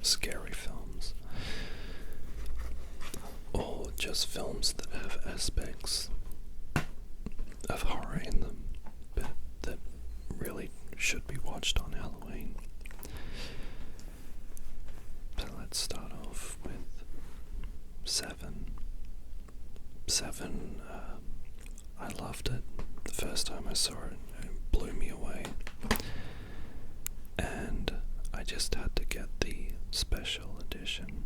scary films, or just films that have aspects of horror in them, but that really should be watched on Halloween. So let's start off with Seven. Seven, I loved it the first time I saw it. It blew me away. And I just had to get the special edition.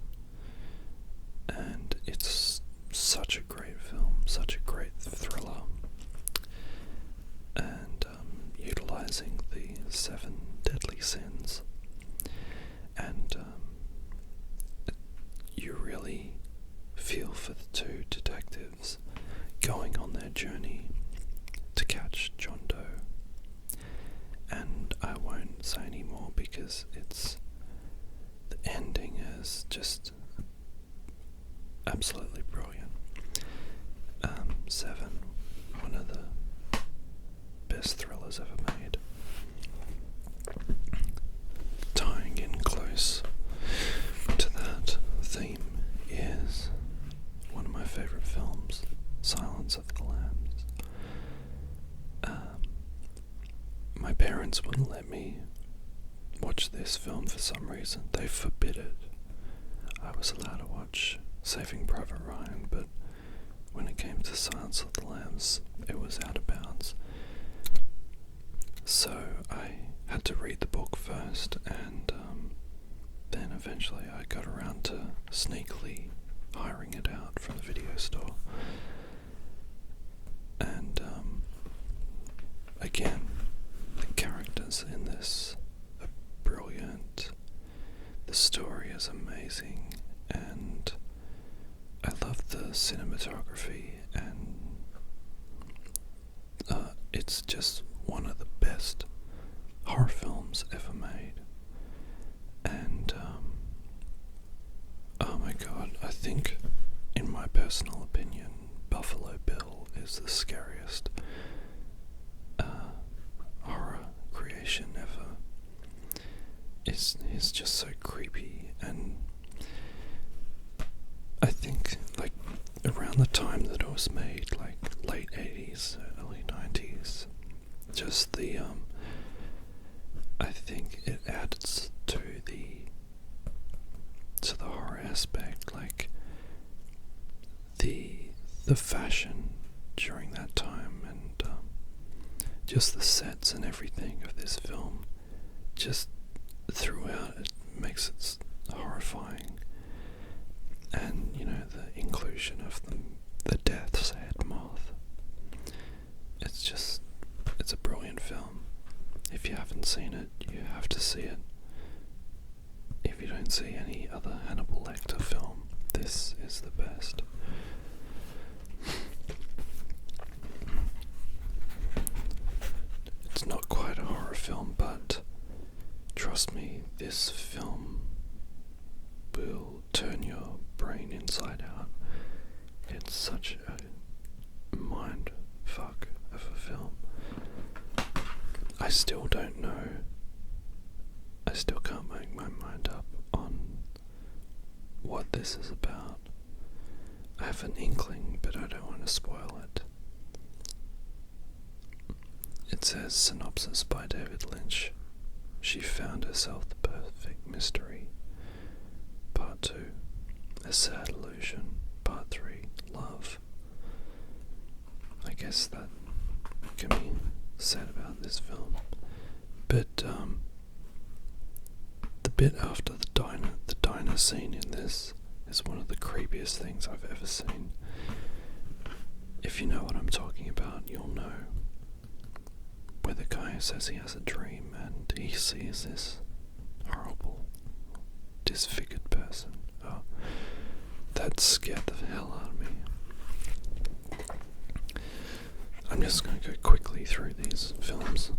And it's such a great film, such a great thriller. And utilizing the 7 deadly sins. And you really feel for the two detectives going on their journey to catch John Doe. And I won't say any more because the ending is just absolutely brilliant. 7, one of the best thrillers ever made. Tying in close to that theme is one of my favourite films, Silence of the Lambs. My parents wouldn't let me watch this film for some reason. They forbid it. I was allowed to watch Saving Private Ryan, but when it came to Silence of the Lambs, it was out of bounds. So I had to read the book first, and then eventually I got around to sneakily hiring it out from the video store. And again, the characters in this are brilliant. The story is amazing, and I love the cinematography, and it's just one of the best horror films ever made. And oh my god, I think, in my personal opinion, Buffalo Bill is the scariest horror creation ever. He's just so creepy, and I think like around the time that it was made, like late 80s, early 90s, just the I think it adds to the horror aspect, like the fashion during that time, and just the sets and everything of this film, just throughout it makes it horrifying. And you know, the inclusion of the death's head moth, it's a brilliant film. If you haven't seen it, you have to see it. If you don't see any other Hannibal Lecter film, this is the best. It's not quite a horror film, but trust me, this film will turn your brain inside out. It's such a mind fuck of a film. I still don't know. I still can't make my mind up on what this is about. I have an inkling, but I don't want to spoil it. It says, synopsis by David Lynch. She found herself the perfect mystery. Part 2, A Sad Illusion. Part 3, Love. I guess that can be said about this film. But the bit after the diner scene in this is one of the creepiest things I've ever seen. If you know what I'm talking about, you'll know. Where the guy says he has a dream and he sees this horrible, disfigured person. Oh, that scared the hell out of me. I'm just going to go quickly through these films.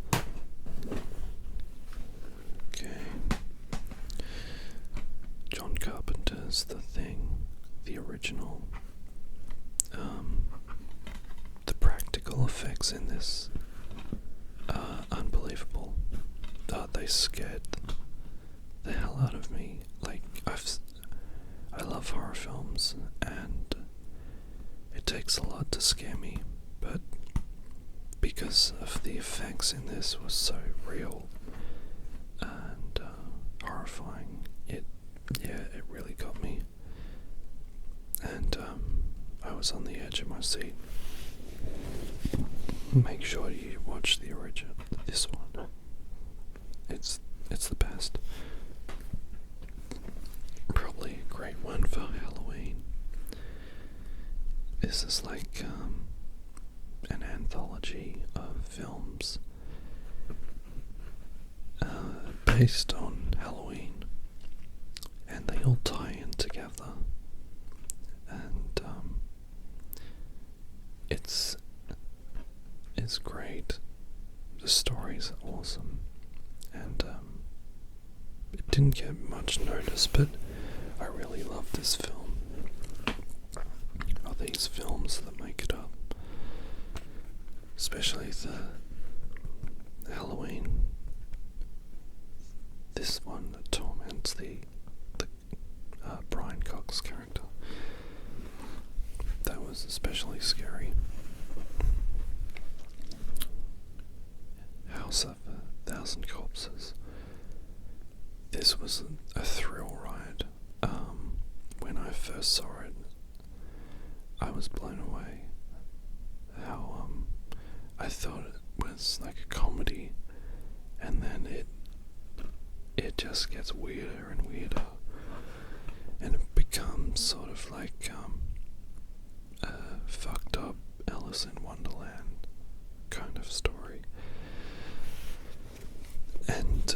Okay. John Carpenter's The Thing, the original. The practical effects in this are unbelievable. They scared the hell out of me. Like, I love horror films, and it takes a lot to scare me, but because of the effects in this was so real and horrifying, it really got me, and I was on the edge of my seat. Make sure you watch the original, this one. It's the best. Probably a great one for Halloween. This is like an anthology of films based on Halloween, and they all tie in together, and it's great. The story's awesome, and it didn't get much notice, but I really love this film. Or these films that make it up, especially the Halloween. This one that torments the Brian Cox character. That was especially scary. House of 1,000 Corpses. This was a thrill ride. When I first saw it, I was blown away. How I thought it was like a comedy, and then it just gets weirder and weirder, and it becomes sort of like a fucked up Alice in Wonderland kind of story. And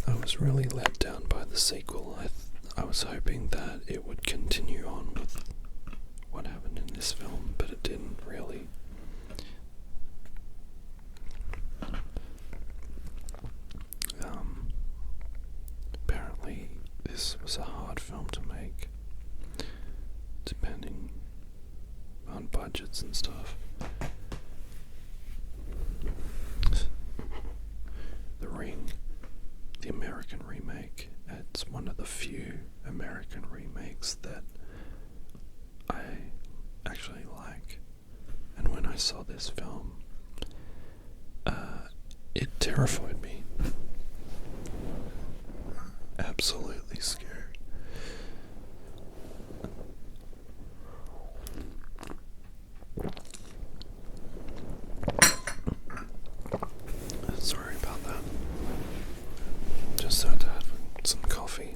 I was really let down by the sequel. I was hoping that it would continue on with what happened in this film, but it didn't really. Apparently this was a hard film to make, depending on budgets and stuff. The Ring, the American remake, it's one of the few American remakes that I actually like. And when I saw this film, it terrified me. Absolutely scary. Sorry about that. Just had to have some coffee.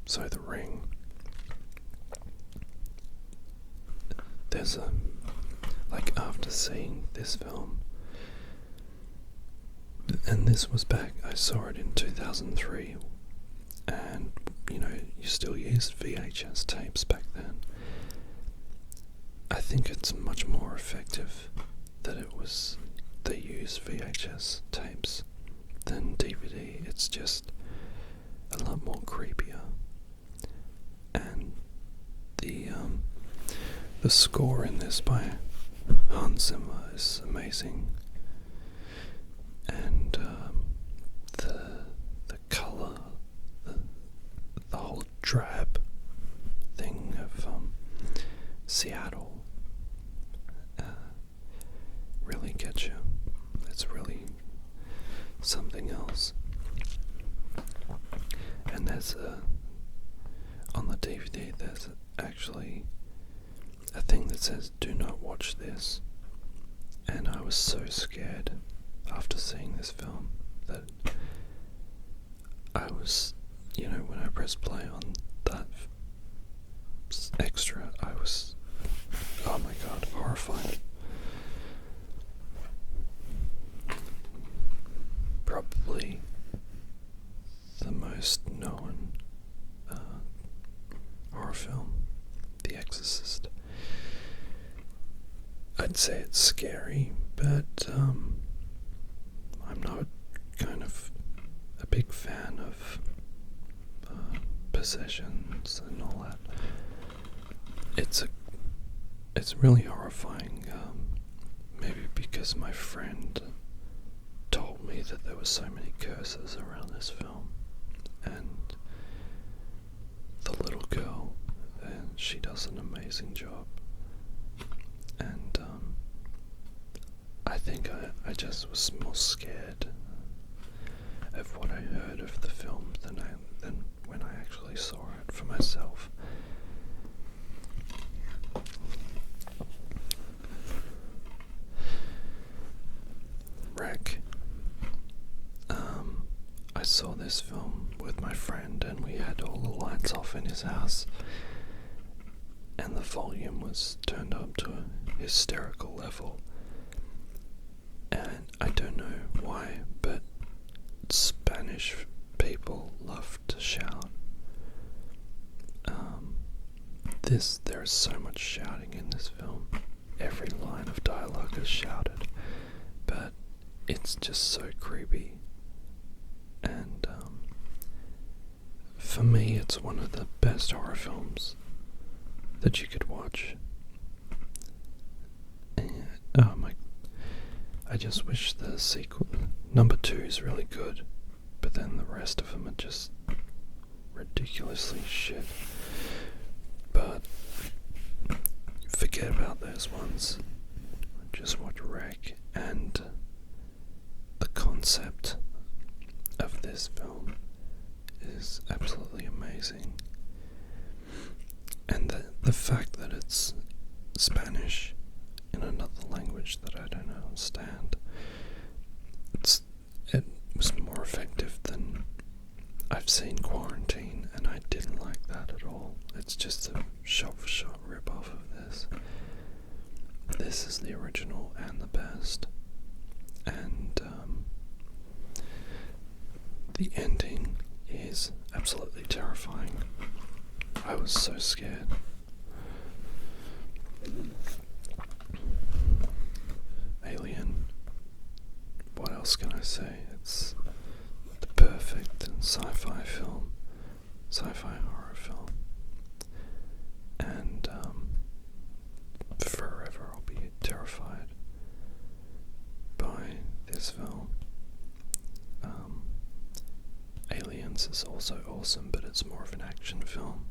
So The Ring. There's like after seeing this film, and this was back, I saw it in 2003, and you still used VHS tapes back then. I think it's much more effective that they use VHS tapes than DVD. It's just a lot more creepier, and the score in this by Hans Zimmer is amazing, and the colour, the whole drab thing of Seattle really gets you. It's really something else. And on the DVD there's actually a thing that says "Do not watch this," and I was so scared after seeing this film that I was, when I pressed play on that extra, I was, oh my god, horrified. Probably the most known horror film, The Exorcist. I'd say it's scary, but I'm not kind of a big fan of possessions and all that. It's really horrifying, maybe because my friend told me that there were so many curses around this film, and the little girl, and she does an amazing job. And I think I just was more scared of what I heard of the film than when I actually saw it for myself. REC. I saw this film with my friend, and we had all the lights off in his house, and the volume was turned up to a hysterical level. And I don't know why, but Spanish people love to shout. There is so much shouting in this film. Every line of dialogue is shouted, but it's just so creepy. And for me, it's one of the best horror films that you could watch. And, I just wish the sequel, number 2, is really good, but then the rest of them are just ridiculously shit. But forget about those ones. Just watch REC, and the concept of this film is absolutely amazing. And the fact that it's Spanish in another language that I don't understand, it was more effective than I've seen Quarantine, and I didn't like that at all. It's just a shot-for-shot rip-off of this. This is the original and the best. And the ending is absolutely terrifying. I was so scared. Alien. What else can I say? It's the perfect sci-fi film. Sci-fi horror film. And forever I'll be terrified by this film. Aliens is also awesome, but it's more of an action film.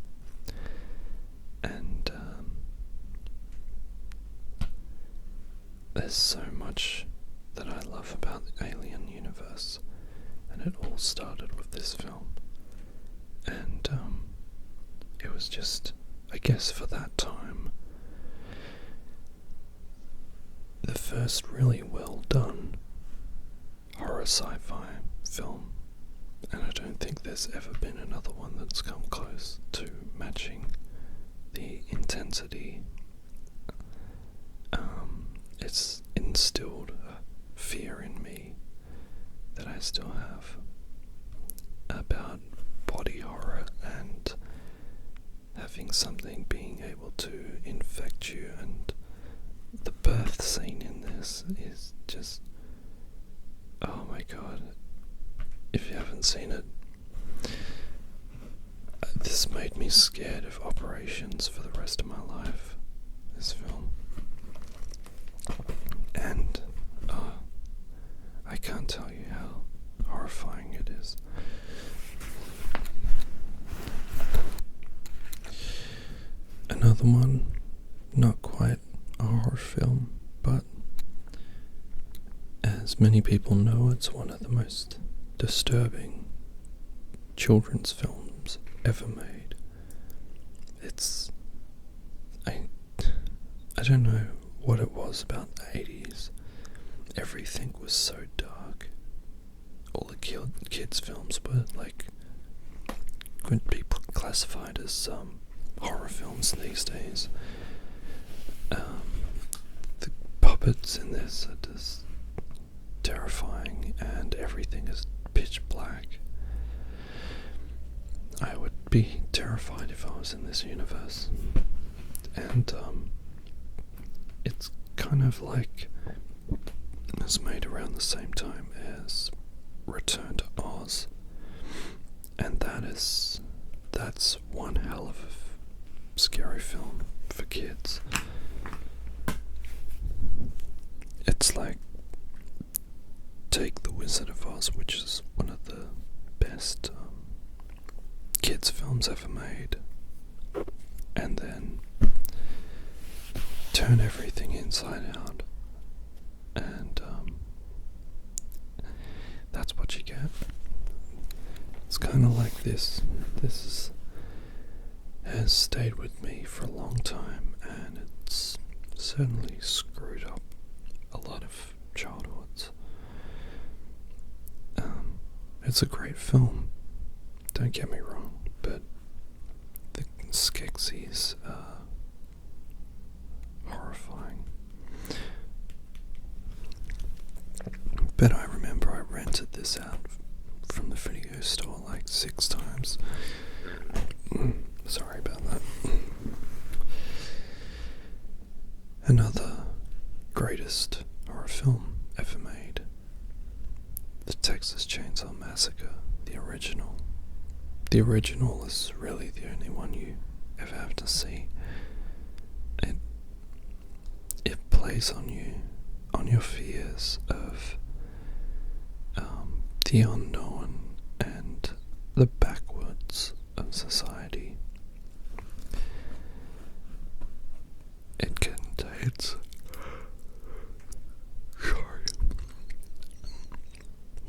And there's so much that I love about the Alien universe, and it all started with this film. And it was just, I guess for that time, the first really well done horror sci-fi film. And I don't think there's ever been another one that's come close to matching the intensity. It's instilled a fear in me that I still have about body horror and having something being able to infect you, and the birth scene in this is just, oh my god. If you haven't seen it, this made me scared of operations for the rest of my life, this film. And I can't tell you how horrifying it is. Another one, not quite a horror film, but as many people know, it's one of the most disturbing children's films ever made. It's I don't know what it was about the 80s. Everything was so dark. All the kids' films were couldn't be classified as horror films these days. The puppets in this are just terrifying, and everything is pitch black. I would be terrified if I was in this universe. And it's kind of like it was made around the same time as Return to Oz, and that's one hell of a scary film for kids. It's like, take The Wizard of Oz, which is one of the best kids' films ever made, and then turn everything inside out, and that's what you get. It's kind of like this. Has stayed with me for a long time, and it's certainly screwed up a lot of childhoods. It's a great film, don't get me wrong, but the Skeksis are horrifying. But I remember I rented this out from the video store like 6 times. Sorry about that. Another greatest horror film ever made. The Texas Chainsaw Massacre, the original. The original is really the only one you ever have to see. It plays on your fears of the unknown and the backwards of society. It contains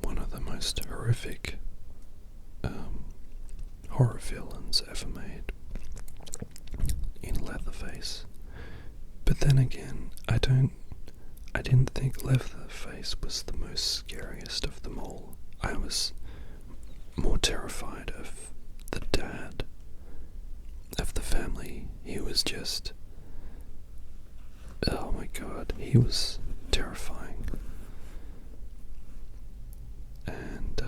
one of the most horrific horror villains ever made in Leatherface. But then again, I didn't think Leatherface was the most scariest of them all. I was more terrified of the dad of the family. He was just, oh my god, he was terrifying. And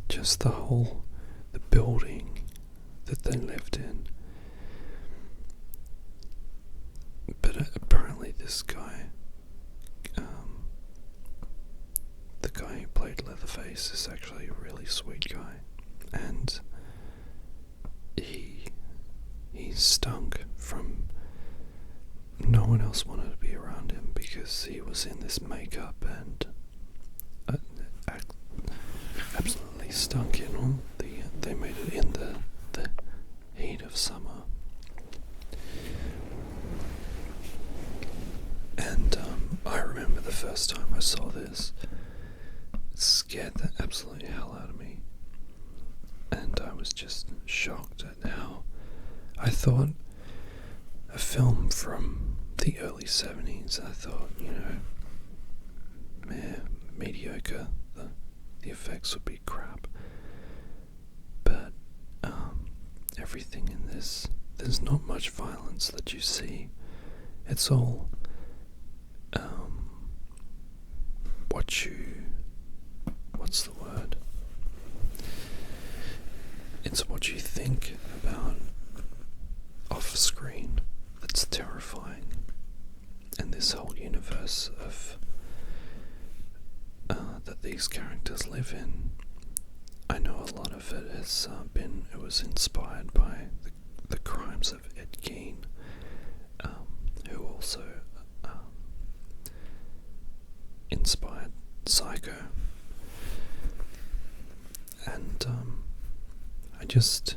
just the building that they lived in. But apparently this guy, the guy who played Leatherface, is actually a really sweet guy, and he stunk from no one else wanted to be around him because he was in this makeup and absolutely stunk in all they made it in the heat of summer. And I remember the first time I saw this, it scared the absolute hell out of me. And I was just shocked at how I thought a film from the early 70s, I thought, mediocre, the effects would be crap. But everything in this, there's not much violence that you see. It's all what's the word? It's what you think about off screen that's terrifying. And this whole universe of that these characters live in, I know a lot of it has it was inspired by the crimes of Ed Gein, who also inspired Psycho. And I just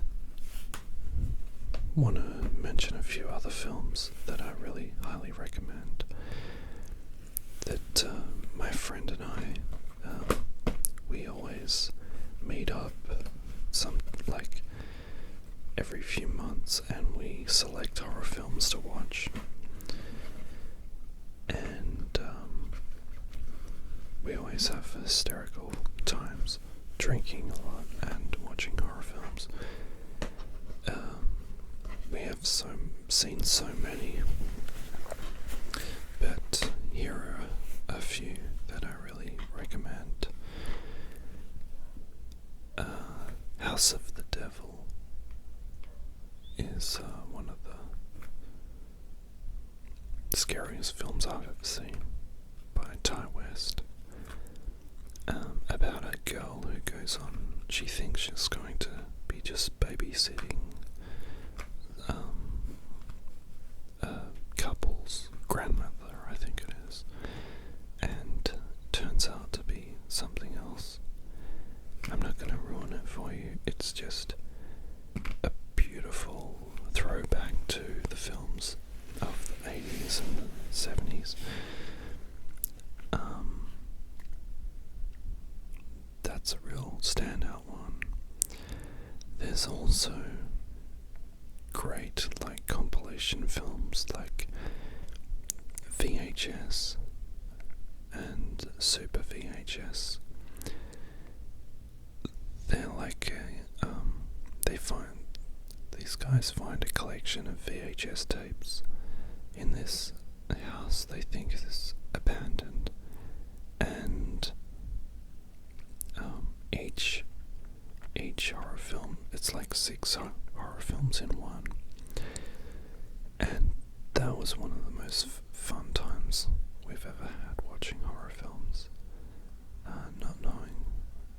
want to mention a few other films that I really highly recommend, that my friend and I, we always meet up every few months, and we select horror films to watch. And we always have hysterical times, drinking a lot and watching horror films. We have seen so many, but here are a few that I really recommend. House of the Devil is one of the scariest films I've ever seen, by Ty West, about a girl who goes on, she thinks she's going to be just babysitting couple's grandmother, I think it is, and turns out to be something else. I'm not going to ruin it for you. It's just a beautiful throwback to the films of the 80s and the 70s. That's a real standout one. There's also great like compilation films like VHS and Super VHS. They're like these guys find a collection of VHS tapes in this house they think is abandoned, and each horror film, it's like 6 horror films in one, and that was one of the most fun times we've ever had watching horror films. Not knowing,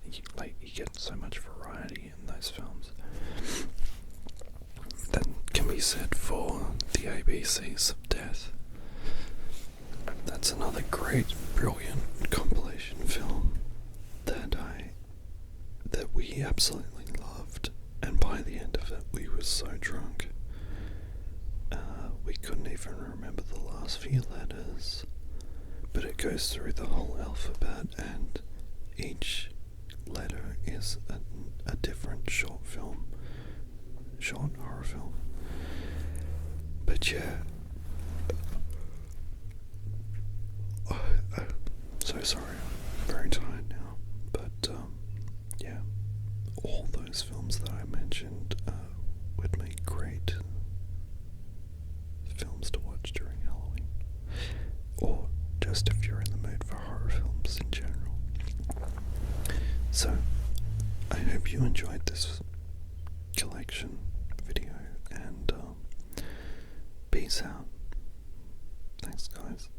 you get so much variety in those films. That can be said for the ABCs of Death. That's another great, brilliant compilation film that we absolutely loved, and by the end of it we were so drunk we couldn't even remember the last few letters, but it goes through the whole alphabet and each letter is a different short horror film. But yeah, I'm so sorry, I'm very tired now, but yeah, all those films that I mentioned would make great films to watch during Halloween, or just if you're in the mood for horror films in general. So, I hope you enjoyed this collection video, and peace out. Thanks, guys.